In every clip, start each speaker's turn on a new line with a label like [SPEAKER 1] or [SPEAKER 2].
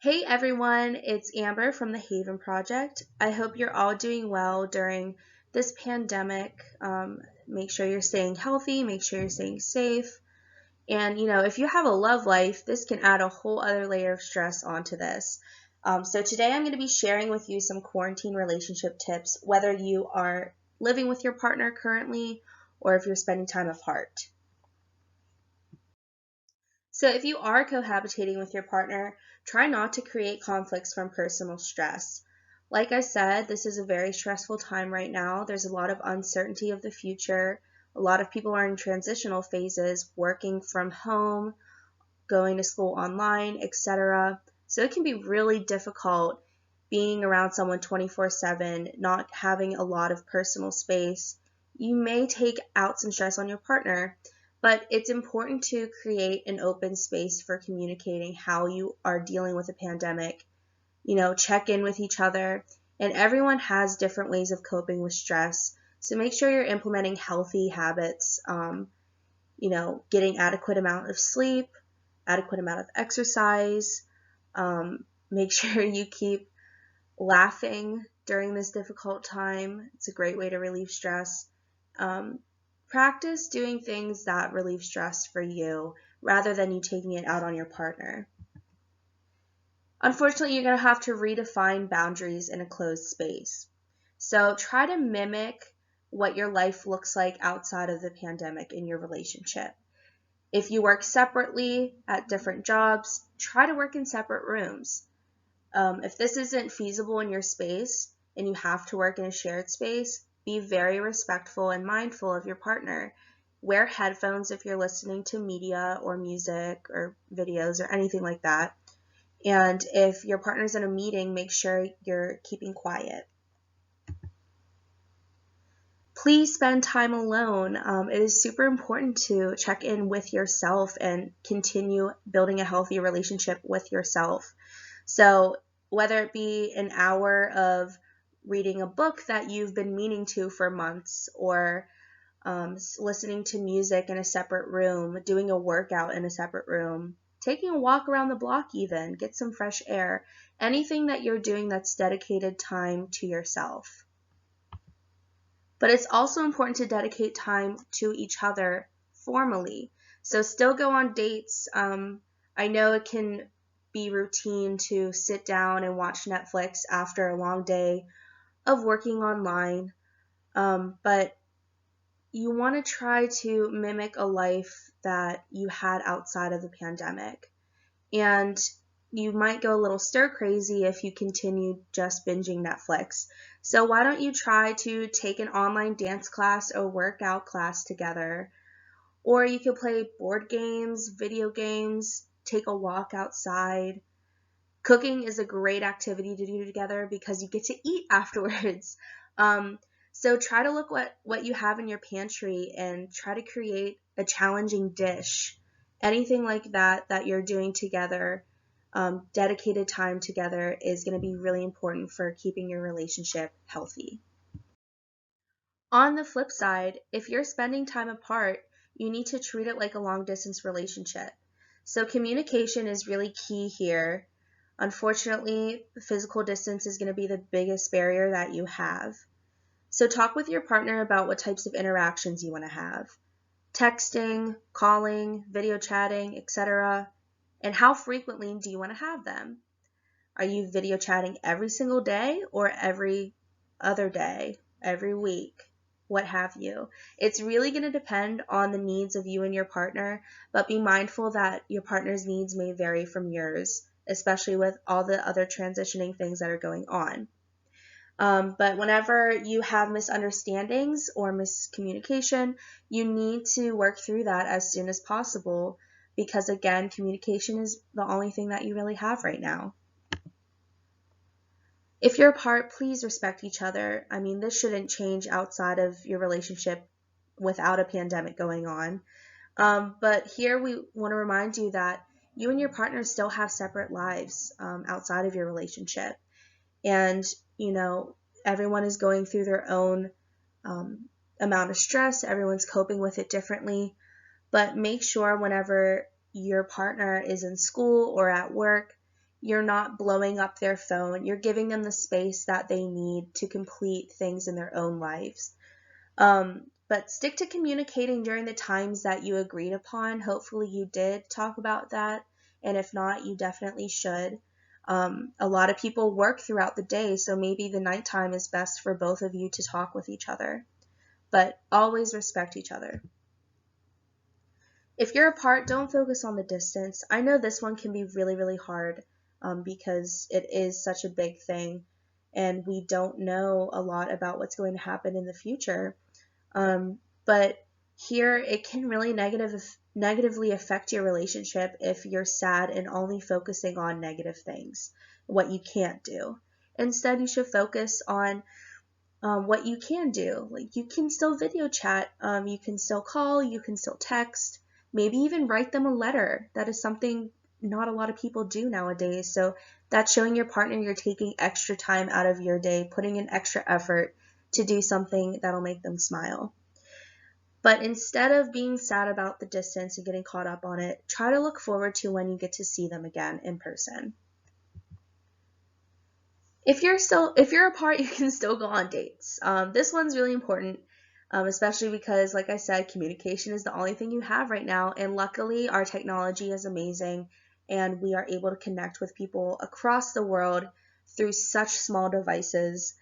[SPEAKER 1] Hey everyone, it's Amber from the Haven Project. I hope you're all doing well during this pandemic. Make sure you're staying healthy, make sure you're staying safe. And if you have a love life, this can add a whole other layer of stress onto this. So today I'm going to be sharing with you some quarantine relationship tips, whether you are living with your partner currently or if you're spending time apart. So if you are cohabitating with your partner, try not to create conflicts from personal stress. Like I said, this is a very stressful time right now. There's a lot of uncertainty of the future. A lot of people are in transitional phases, working from home, going to school online, etc. So it can be really difficult being around someone 24/7, not having a lot of personal space. You may take out some stress on your partner, but it's important to create an open space for communicating how you are dealing with a pandemic. Check in with each other, and everyone has different ways of coping with stress. So make sure you're implementing healthy habits, getting adequate amount of sleep, adequate amount of exercise. Make sure you keep laughing during this difficult time. It's a great way to relieve stress. Practice doing things that relieve stress for you rather than you taking it out on your partner. Unfortunately, you're going to have to redefine boundaries in a closed space. So try to mimic what your life looks like outside of the pandemic in your relationship. If you work separately at different jobs, try to work in separate rooms. If this isn't feasible in your space and you have to work in a shared space, be very respectful and mindful of your partner. Wear headphones if you're listening to media or music or videos or anything like that. And if your partner's in a meeting, make sure you're keeping quiet. Please spend time alone. It is super important to check in with yourself and continue building a healthy relationship with yourself. So whether it be an hour of reading a book that you've been meaning to for months, or listening to music in a separate room, doing a workout in a separate room, taking a walk around the block even, get some fresh air, anything that you're doing that's dedicated time to yourself. But it's also important to dedicate time to each other formally. So still go on dates. I know it can be routine to sit down and watch Netflix after a long day of working online, but you want to try to mimic a life that you had outside of the pandemic. And you might go a little stir crazy if you continue just binging Netflix. So why don't you try to take an online dance class or workout class together? Or you could play board games, video games, take a walk outside. Cooking is a great activity to do together because you get to eat afterwards. So try to look what you have in your pantry and try to create a challenging dish. Anything like that you're doing together, dedicated time together is going to be really important for keeping your relationship healthy. On the flip side, if you're spending time apart, you need to treat it like a long distance relationship. So communication is really key here. Unfortunately, physical distance is going to be the biggest barrier that you have. So talk with your partner about what types of interactions you want to have. Texting, calling, video chatting, etc. And how frequently do you want to have them? Are you video chatting every single day or every other day, every week? What have you? It's really going to depend on the needs of you and your partner, but be mindful that your partner's needs may vary from yours, especially with all the other transitioning things that are going on. But whenever you have misunderstandings or miscommunication, you need to work through that as soon as possible because, again, communication is the only thing that you really have right now. If you're apart, please respect each other. I mean, this shouldn't change outside of your relationship without a pandemic going on. But here we want to remind you that you and your partner still have separate lives outside of your relationship. And, everyone is going through their own amount of stress. Everyone's coping with it differently. But make sure whenever your partner is in school or at work, You're not blowing up their phone. You're giving them the space that they need to complete things in their own lives. But stick to communicating during the times that you agreed upon. Hopefully you did talk about that. And if not, you definitely should. A lot of people work throughout the day, so maybe the nighttime is best for both of you to talk with each other. But always respect each other. If you're apart, don't focus on the distance. I know this one can be really, really hard because it is such a big thing and we don't know a lot about what's going to happen in the future. But here it can really negatively affect your relationship if you're sad and only focusing on negative things, what you can't do. Instead, you should focus on what you can do. Like you can still video chat, you can still call, you can still text, maybe even write them a letter. That is something not a lot of people do nowadays. So that's showing your partner you're taking extra time out of your day, putting in extra effort to do something that'll make them smile. But instead of being sad about the distance and getting caught up on it, try to look forward to when you get to see them again in person. If you're apart, you can still go on dates. This one's really important, especially because, like I said, communication is the only thing you have right now. And luckily, our technology is amazing, and we are able to connect with people across the world through such small devices.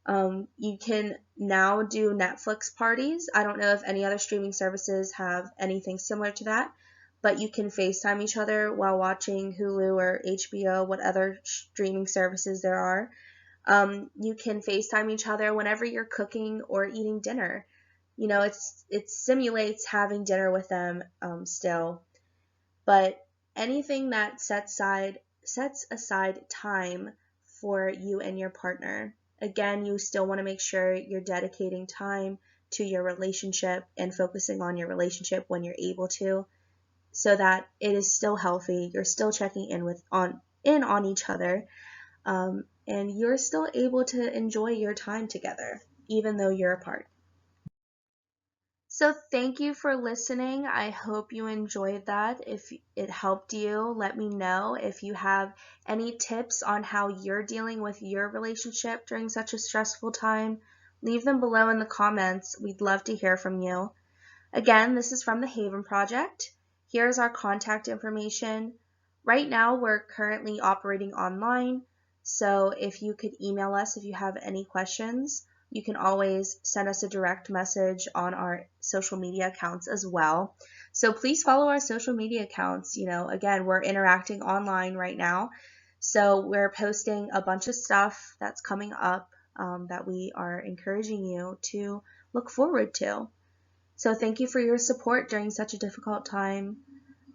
[SPEAKER 1] You can now do Netflix parties. I don't know if any other streaming services have anything similar to that, but you can FaceTime each other while watching Hulu or HBO, what other streaming services there are. You can FaceTime each other whenever you're cooking or eating dinner. You know, it simulates having dinner with them still, but anything that sets aside time for you and your partner. Again, you still want to make sure you're dedicating time to your relationship and focusing on your relationship when you're able to, so that it is still healthy. You're still checking in on each other, and you're still able to enjoy your time together, even though you're apart. So thank you for listening. I hope you enjoyed that. If it helped you, let me know. If you have any tips on how you're dealing with your relationship during such a stressful time, leave them below in the comments. We'd love to hear from you. Again, this is from the Haven Project. Here's our contact information. Right now, we're currently operating online, so if you could email us if you have any questions. You can always send us a direct message on our social media accounts as well. So please follow our social media accounts. You know, again, we're interacting online right now. So we're posting a bunch of stuff that's coming up that we are encouraging you to look forward to. So thank you for your support during such a difficult time.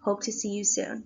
[SPEAKER 1] Hope to see you soon.